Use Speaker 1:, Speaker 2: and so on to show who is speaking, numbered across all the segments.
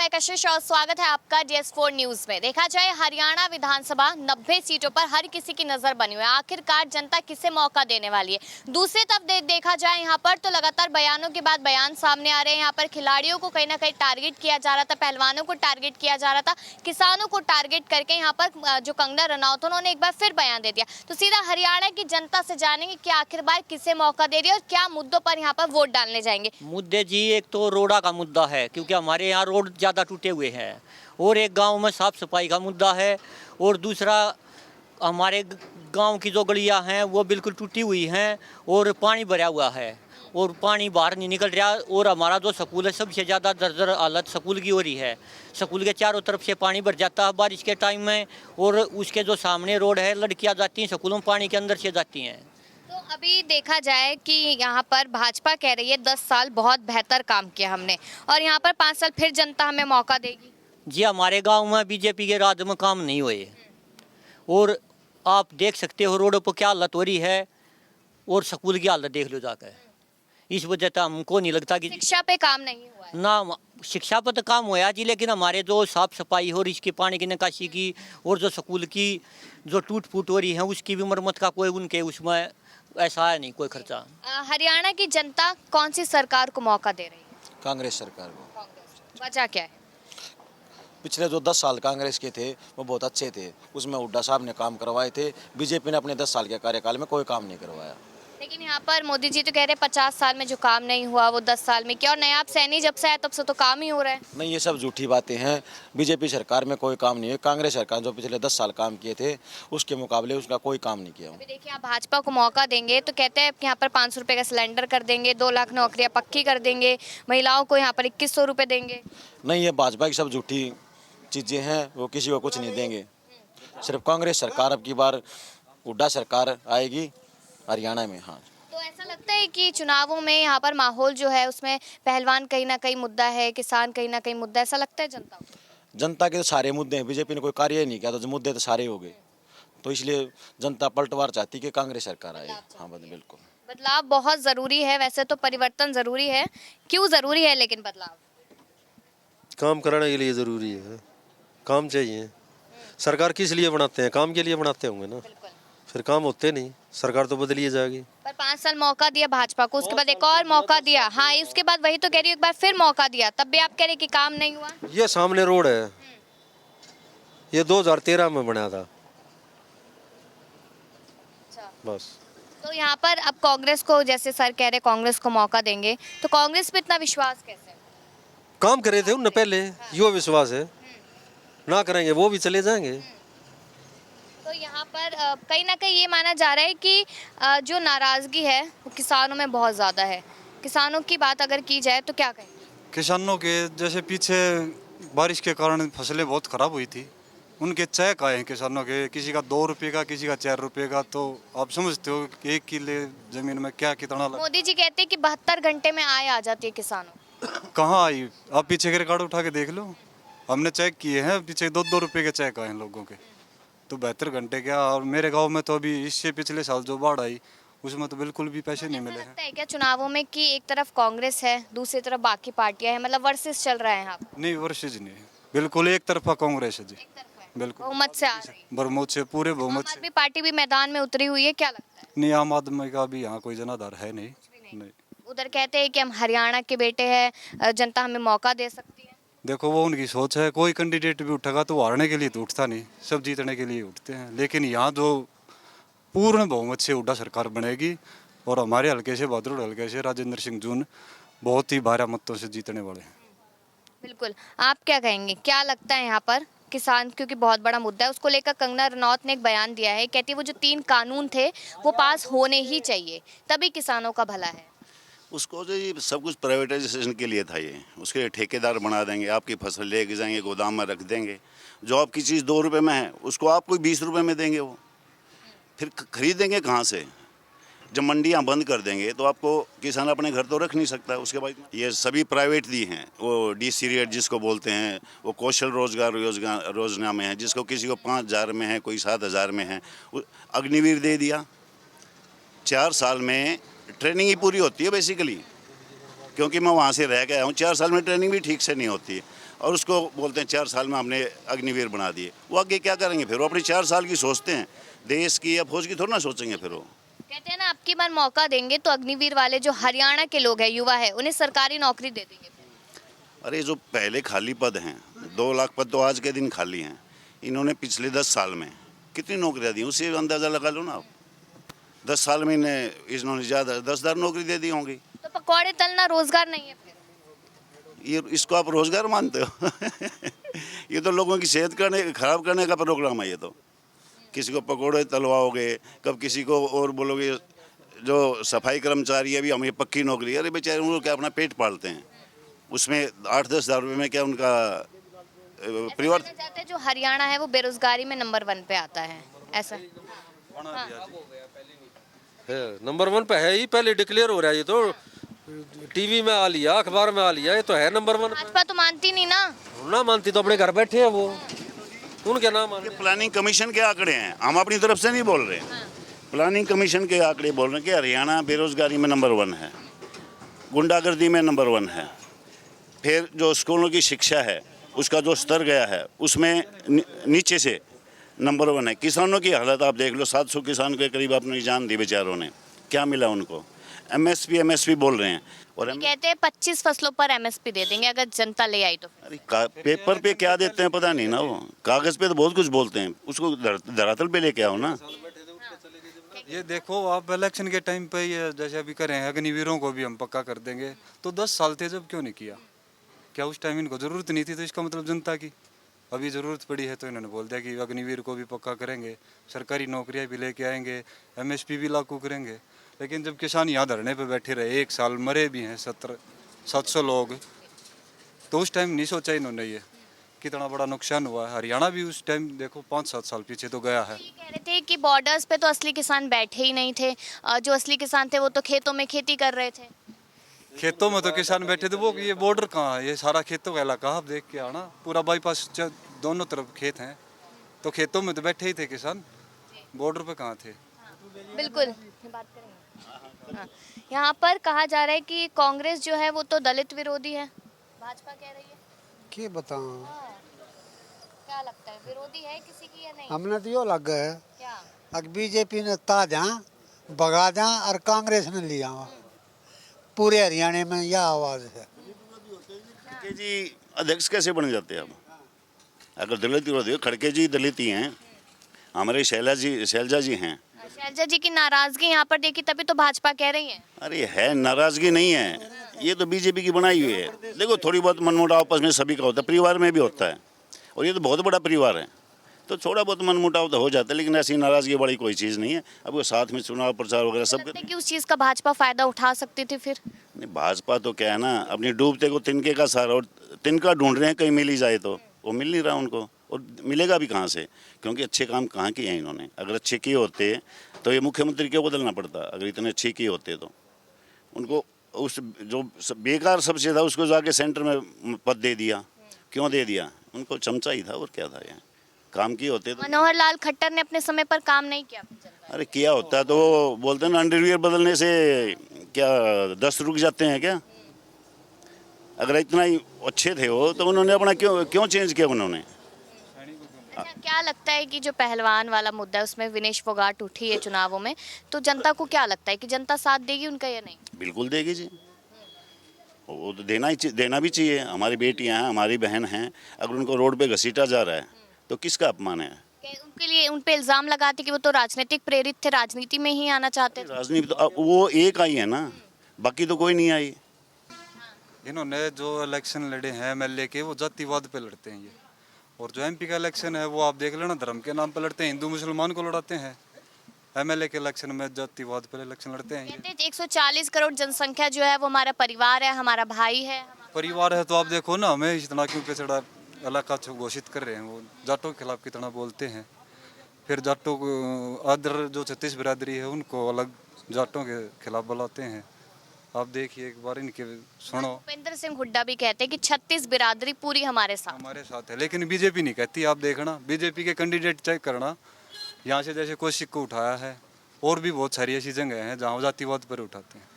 Speaker 1: मैं कशिश और स्वागत है आपका DS4 न्यूज में। देखा जाए हरियाणा विधानसभा 90 सीटों पर हर किसी की नजर बनी हुई है। आखिरकार जनता किसे मौका देने वाली है। दूसरी तरफ देखा जाए यहाँ पर तो लगातार बयानों के बाद बयान सामने आ रहे हैं। यहाँ पर खिलाड़ियों को कहीं ना कहीं टारगेट किया जा रहा था, पहलवानों को टारगेट किया जा रहा था, किसानों को टारगेट करके यहाँ पर जो कंगना रनौत उन्होंने एक बार फिर बयान दे दिया। तो सीधा हरियाणा की जनता से जानेंगे कि आखिरकार किसे मौका दे रही है और क्या मुद्दों पर यहाँ पर वोट डालने जाएंगे।
Speaker 2: मुद्दे जी, एक तो रोड़ा का मुद्दा है क्योंकि हमारे यहाँ रोड ज़्यादा टूटे हुए हैं, और एक गांव में साफ सफाई का मुद्दा है, और दूसरा हमारे गांव की जो गलियां हैं वो बिल्कुल टूटी हुई हैं और पानी भरा हुआ है और पानी बाहर नहीं निकल रहा। और हमारा जो स्कूल है सबसे ज़्यादा दर्जर हालत स्कूल की हो रही है। स्कूल के चारों तरफ से पानी भर जाता है बारिश के टाइम में, और उसके जो सामने रोड है लड़कियाँ जाती हैं स्कूलों में पानी के अंदर से जाती हैं।
Speaker 1: तो अभी देखा जाए कि यहाँ पर भाजपा कह रही है 10 साल बहुत बेहतर काम किया हमने और यहाँ पर 5 साल फिर जनता हमें मौका देगी।
Speaker 2: जी, हमारे गांव में बीजेपी के राज में काम नहीं हुए, और आप देख सकते हो रोडों पर क्या हालत हो रही है, और स्कूल की हालत देख लो जाकर। इस वजह से हमको नहीं लगता कि
Speaker 1: शिक्षा पे काम नहीं हुआ है।
Speaker 2: ना शिक्षा पर तो काम होया जी, लेकिन हमारे जो साफ सफाई और इसकी पानी की निकासी की और जो स्कूल की जो टूट फूट हो रही है उसकी भी मरम्मत का कोई उनके उसमें ऐसा है नहीं कोई खर्चा।
Speaker 1: हरियाणा की जनता कौन सी सरकार को मौका दे रही है?
Speaker 3: कांग्रेस सरकार को।
Speaker 1: कांग्रेस। वजह क्या है?
Speaker 3: पिछले जो 10 साल कांग्रेस के थे वो बहुत अच्छे थे, उसमें हुड्डा साहब ने काम करवाए थे। बीजेपी ने अपने 10 साल के कार्यकाल में कोई काम नहीं करवाया।
Speaker 1: लेकिन यहाँ पर मोदी जी तो कह रहे हैं 50 साल में जो काम नहीं हुआ वो 10 साल में किया, और नया सैनी जब से आया तब से तो काम ही हो रहा है।
Speaker 3: नहीं, ये सब झूठी बातें हैं। बीजेपी सरकार में कोई काम नहीं है। कांग्रेस सरकार जो पिछले 10 साल काम किए थे उसके मुकाबले उसका कोई काम नहीं किया।
Speaker 1: अभी देखिए आप भाजपा को मौका देंगे तो कहते हैं यहाँ पर 500 रुपये का सिलेंडर कर देंगे, 2 लाख नौकरियाँ पक्की कर देंगे, महिलाओं को यहाँ पर 2100 रुपये देंगे।
Speaker 3: नहीं, ये भाजपा की सब झूठी चीज़ें हैं, वो किसी को कुछ नहीं देंगे। सिर्फ कांग्रेस सरकार अब की बार हुड्डा सरकार आएगी हरियाणा में। हाँ,
Speaker 1: तो ऐसा लगता है कि चुनावों में यहाँ पर माहौल जो है उसमें पहलवान कहीं ना कहीं मुद्दा है, किसान कहीं ना कहीं मुद्दा, ऐसा लगता है जनता को?
Speaker 3: जनता के तो सारे मुद्दे हैं। बीजेपी ने कोई कार्य ही नहीं किया तो मुद्दे तो सारे हो गए, तो इसलिए जनता पलटवार चाहती कि कांग्रेस सरकार आए। हाँ, बिल्कुल।
Speaker 1: बदलाव बहुत ज़रूरी है, वैसे तो परिवर्तन ज़रूरी है। क्यों ज़रूरी है लेकिन बदलाव?
Speaker 4: काम कराने के लिए ज़रूरी है, काम चाहिए। सरकार किस लिए बनाते हैं? काम के लिए बनाते होंगे ना, फिर काम होते नहीं। सरकार तो बदली जाएगी।
Speaker 1: पर 5 साल मौका दिया भाजपा को, उसके बाद एक और मौका दिया। हाँ, उसके बाद वही तो कह रही हूँ, एक बार फिर मौका दिया, तब भी आप कह रहे कि काम नहीं हुआ।
Speaker 4: ये सामने रोड है, ये 2013 में बना था बस।
Speaker 1: तो यहाँ पर अब कांग्रेस को, जैसे सर कह रहे कांग्रेस को मौका देंगे, तो कांग्रेस पे इतना विश्वास कैसे?
Speaker 4: काम करे थे उनने पहले, यो विश्वास है। ना करेंगे वो भी चले जाएंगे।
Speaker 1: तो यहाँ पर कहीं ना कहीं ये माना जा रहा है कि जो नाराजगी है वो किसानों में बहुत ज़्यादा है। किसानों की बात अगर की जाए तो क्या कहेंगे?
Speaker 5: किसानों के जैसे पीछे बारिश के कारण फसलें बहुत खराब हुई थी, उनके चेक आए हैं किसानों के, किसी का 2 रुपये का, किसी का 4 रुपये का। तो आप समझते हो कि 1 किले जमीन में क्या कितना
Speaker 1: मोदी जी कहते हैं कि 72 घंटे में आय आ जाती है किसानों।
Speaker 5: कहाँ आई? आप पीछे के रिकॉर्ड उठा के देख लो, हमने चेक किए हैं, पीछे 2-2 रुपये के चेक आए हैं लोगों के। तो 72 घंटे क्या? और मेरे गाँव में तो अभी इससे पिछले साल जो बाढ़ आई उसमें तो बिल्कुल भी पैसे नहीं मिले हैं।
Speaker 1: लगता है क्या चुनावों में कि एक तरफ कांग्रेस है, दूसरी तरफ बाकी पार्टियां हैं, मतलब वर्सेस चल रहा है यहाँ पर?
Speaker 5: नहीं, वर्सेज नहीं, बिल्कुल एक तरफा कांग्रेस है जी, बिल्कुल
Speaker 1: बहुमत से आ रही है।
Speaker 5: बहुमत से, पूरे
Speaker 1: आम
Speaker 5: बहुमत से।
Speaker 1: आदमी पार्टी भी मैदान में उतरी हुई है, क्या लगता है?
Speaker 5: नहीं, आम आदमी का भी यहाँ कोई जनाधार है नहीं। नहीं,
Speaker 1: उधर कहते हैं कि हम हरियाणा के बेटे हैं, जनता हमें मौका दे सकती है।
Speaker 5: देखो वो उनकी सोच है। कोई कैंडिडेट भी उठेगा तो वो हारने के लिए तो उठता नहीं, सब जीतने के लिए उठते हैं। लेकिन यहाँ जो पूर्ण बहुमत से हुड्डा सरकार बनेगी और हमारे हल्के से, बहादुर हल्के से राजेंद्र सिंह जून बहुत ही भारी मतों से जीतने वाले हैं।
Speaker 1: बिल्कुल। आप क्या कहेंगे, क्या लगता है यहाँ पर किसान, क्योंकि बहुत बड़ा मुद्दा है, उसको लेकर कंगना रनौत ने एक बयान दिया है, कहती है वो जो 3 कानून थे वो पास होने ही चाहिए, तभी किसानों का भला है।
Speaker 6: उसको जो ये सब कुछ प्राइवेटाइजेशन के लिए था, ये उसके लिए ठेकेदार बना देंगे, आपकी फसल लेके जाएंगे, गोदाम में रख देंगे। जो आपकी चीज़ 2 रुपये में है उसको आपको 20 रुपये में देंगे। वो फिर खरीदेंगे कहाँ से? जब मंडियाँ बंद कर देंगे तो आपको किसान अपने घर तो रख नहीं सकता। उसके बाद ये सभी प्राइवेट दी हैं, वो DC रेट जिसको बोलते हैं, वो कौशल रोजगार योजना में है, जिसको किसी को 5,000 में है, कोई 7,000 में है। अग्निवीर दे दिया, 4 साल में ट्रेनिंग ही पूरी होती है बेसिकली, क्योंकि मैं वहाँ से रह के आया हूँ। 4 साल में ट्रेनिंग भी ठीक से नहीं होती है। और उसको बोलते हैं 4 साल में हमने अग्निवीर बना दिए। वो आगे क्या करेंगे फिर? वो अपनी 4 साल की सोचते हैं, देश की या फौज की थोड़ा ना सोचेंगे फिर वो।
Speaker 1: कहते हैं ना, अब की बार मौका देंगे तो अग्निवीर वाले जो हरियाणा के लोग हैं, युवा है, उन्हें सरकारी नौकरी दे देंगे।
Speaker 6: अरे जो पहले खाली पद हैं, 2 लाख पद तो आज के दिन खाली हैं। इन्होंने पिछले 10 साल में कितनी नौकरियां दी, उससे अंदाज़ा लगा लो ना आप। 10 साल में इन्होंने ज़्यादा 10,000 नौकरी दे दी होंगी।
Speaker 1: तो पकौड़े तलना रोजगार नहीं है फिर?
Speaker 6: ये इसको आप रोजगार मानते हो? ये तो लोगों की सेहत खराब करने का प्रोग्राम है ये तो। किसी को पकौड़े तलवाओगे, कब किसी को और बोलोगे जो सफाई कर्मचारी है अभी हमें पक्की नौकरी। अरे बेचारे उनको क्या अपना पेट पालते हैं, उसमें 8-10 हज़ार रुपये में क्या उनका परिवार।
Speaker 1: ऐसा चाहते हैं जो हरियाणा है वो बेरोजगारी में नंबर 1 पे आता है, ऐसा?
Speaker 4: है नंबर 1 पे है ही, पहले डिक्लेयर हो रहा है। ये तो टीवी में आ लिया, अखबार में आ लिया, ये तो है नंबर 1।
Speaker 1: भाजपा तो मानती नहीं ना।
Speaker 4: ना मानती तो अपने घर बैठे हैं वो, उनके नाम माने।
Speaker 6: प्लानिंग कमीशन के आंकड़े हैं, हम अपनी तरफ से नहीं बोल रहे हैं। प्लानिंग कमीशन के आंकड़े बोल रहे हैं कि हरियाणा बेरोजगारी में नंबर 1 है, गुंडागर्दी में नंबर 1 है, फिर जो स्कूलों की शिक्षा है उसका जो स्तर गया है उसमें नीचे से नंबर 1 है। किसानों की हालत आप देख लो, 700 किसान के करीब अपनी जान दी बेचारों ने, क्या मिला उनको? एमएसपी बोल रहे हैं। और
Speaker 1: कहते हैं 25 फसलों पर एमएसपी दे देंगे अगर जनता ले आई तो।
Speaker 6: अरे पेपर पे क्या देते हैं पता नहीं ना, वो कागज पे तो बहुत कुछ बोलते हैं, उसको धरातल पे लेके आओ ना।
Speaker 5: ये देखो आप इलेक्शन के टाइम पे ये जैसे अभी करें हैं, अग्निवीरों को भी हम पक्का कर देंगे, तो 10 साल थे जब क्यों नहीं किया? क्या उस टाइम इनको ज़रूरत नहीं थी? तो इसका मतलब जनता की अभी ज़रूरत पड़ी है तो इन्होंने बोल दिया कि अग्निवीर को भी पक्का करेंगे, सरकारी नौकरियां भी लेके आएंगे, एमएसपी भी लागू करेंगे। लेकिन जब किसान यहाँ धरने पे बैठे रहे, 1 साल मरे भी हैं 700 लोग, तो उस टाइम नहीं सोचा इन्होंने ये कितना बड़ा नुकसान हुआ है। हरियाणा भी उस टाइम देखो 5-7 साल पीछे तो गया है।
Speaker 1: कह रहे थे कि बॉर्डर्स पे तो असली किसान बैठे ही नहीं थे, जो असली किसान थे वो तो खेतों में खेती कर रहे थे।
Speaker 5: खेतों में तो किसान बैठे थे, वो ये बॉर्डर कहाँ है? ये सारा खेतों का इलाका आप देख के आना, पूरा बाईपास दोनों तरफ खेत हैं, तो खेतों में तो बैठे ही थे किसान, बॉर्डर पे कहाँ थे?
Speaker 1: बिल्कुल, बात करेंगे। हाँ, यहाँ पर कहा जा रहा है कि कांग्रेस जो है वो तो दलित विरोधी है, भाजपा कह रही है।
Speaker 7: क्या बताऊं,
Speaker 1: क्या लगता है, विरोधी है किसी की या नहीं?
Speaker 7: हमने तो यो लग है
Speaker 1: क्या?
Speaker 7: अगर बीजेपी ने ताजा भगा जा और कांग्रेस ने लिया हुआ, पूरे हरियाणा में यह आवाज है।
Speaker 6: खड़के जी अध्यक्ष कैसे बन जाते हैं? अब अगर दलित विरोधी, खड़के जी दलित ही हैं, हमारे शैलजा जी हैं।
Speaker 1: शैलजा जी की नाराजगी यहाँ पर देखी, तभी तो भाजपा कह रही है।
Speaker 6: अरे है, नाराजगी नहीं है, ये तो बीजेपी की बनाई हुई है। देखो थोड़ी बहुत मनमुटाव आपस में सभी का होता है, परिवार में भी होता है, और ये तो बहुत बड़ा परिवार है, तो थोड़ा बहुत मनमुटाव तो हो जाता है, लेकिन ऐसी नाराजगी बड़ी कोई चीज़ नहीं है। अब वो साथ में चुनाव प्रचार वगैरह सब
Speaker 1: लगता है कि उस चीज़ का भाजपा फायदा उठा सकती थी फिर।
Speaker 6: नहीं, भाजपा तो क्या है ना, अपनी डूबते को तिनके का सहारा, और तिनका ढूंढ रहे हैं, कहीं मिल ही जाए तो वो मिल नहीं रहा उनको, और मिलेगा भी कहाँ से? क्योंकि अच्छे काम कहाँ किए हैं इन्होंने। अगर अच्छे किए होते तो ये मुख्यमंत्री क्यों बदलना पड़ता? अगर इतने अच्छे किए होते तो उनको उस जो बेकार सबसे था उसको जाके सेंटर में पद दे दिया। क्यों दे दिया? उनको चमचा ही था, और क्या था? ये काम किए होते तो।
Speaker 1: मनोहर लाल खट्टर ने अपने समय पर काम नहीं किया।
Speaker 6: अरे किया होता तो वो बोलते हैं ना, अंडरवियर बदलने से क्या 10 रुक जाते हैं क्या? अगर इतना ही अच्छे थे वो, तो उन्होंने अपना क्यों चेंज किया उन्होंने?
Speaker 1: अच्छा, क्या लगता है कि जो पहलवान वाला मुद्दा है उसमें विनेश फोगाट उठी है चुनावों में, तो जनता को क्या लगता है कि जनता साथ देगी उनका या नहीं?
Speaker 6: बिल्कुल देगी जी, वो तो देना भी चाहिए। हमारी बेटियां हैं, हमारी बहन हैं, अगर उनको रोड पे घसीटा जा रहा है तो किसका अपमान है?
Speaker 1: उनके लिए उन पे इल्जाम लगाते कि वो तो राजनीतिक प्रेरित थे, राजनीति में ही आना चाहते थे।
Speaker 6: राजनीति तो वो एक आई है ना, बाकी तो कोई नहीं आई।
Speaker 5: इन्होंने जो इलेक्शन लड़े हैं एमएलए के, वो जातिवाद पे लड़ते हैं ये, और जो एमपी का इलेक्शन है वो आप देख लेना, धर्म के नाम पे लड़ते हैं, हिंदू मुसलमान को लड़ाते हैं। एमएलए के इलेक्शन में जातिवाद पे इलेक्शन लड़ते हैं।
Speaker 1: कहते हैं 140 करोड़ जनसंख्या जो है वो हमारा परिवार है, हमारा भाई है।
Speaker 5: परिवार है तो आप देखो ना, हमें इतना क्यों पिछड़ा इलाका घोषित कर रहे हैं? वो जाटों के खिलाफ कितना बोलते हैं, फिर जाटों को अदर जो 36 बिरादरी है उनको अलग जाटों के खिलाफ बुलाते हैं। आप देखिए एक बार इनके सुनो।
Speaker 1: भूपेंद्र सिंह हुड्डा भी कहते हैं कि 36 बिरादरी पूरी हमारे साथ
Speaker 5: है, लेकिन बीजेपी नहीं कहती। आप देखना बीजेपी के कैंडिडेट चेक करना, यहाँ से जैसे कौशिक को उठाया है, और भी बहुत सारी ऐसी जगह हैं जहाँ जातिवाद पर उठाते हैं।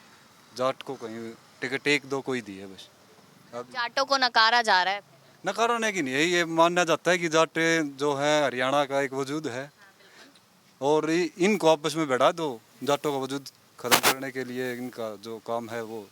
Speaker 5: जाट को कहीं टिकट 1-2 कोई दी है बस।
Speaker 1: जाटों को नकारा जा रहा है।
Speaker 5: नकारा नहीं कि नहीं है, ये माना जाता है कि जाटे जो है हरियाणा का एक वजूद है और इनको आपस में बढ़ा दो, जाटों का वजूद खत्म करने के लिए इनका जो काम है वो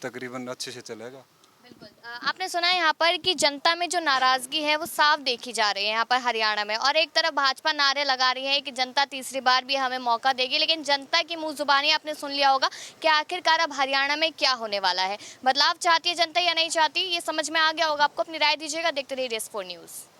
Speaker 5: तकरीबन अच्छे से चलेगा।
Speaker 1: बिल्कुल। आपने सुना है यहाँ पर कि जनता में जो नाराजगी है वो साफ देखी जा रही है यहाँ पर हरियाणा में, और एक तरफ भाजपा नारे लगा रही है कि जनता तीसरी बार भी हमें मौका देगी, लेकिन जनता की मुंह जुबानी आपने सुन लिया होगा कि आखिरकार अब हरियाणा में क्या होने वाला है। बदलाव चाहती है जनता या नहीं चाहती, ये समझ में आ गया होगा आपको। अपनी राय दीजिएगा। देखते रहिए DS4 न्यूज़।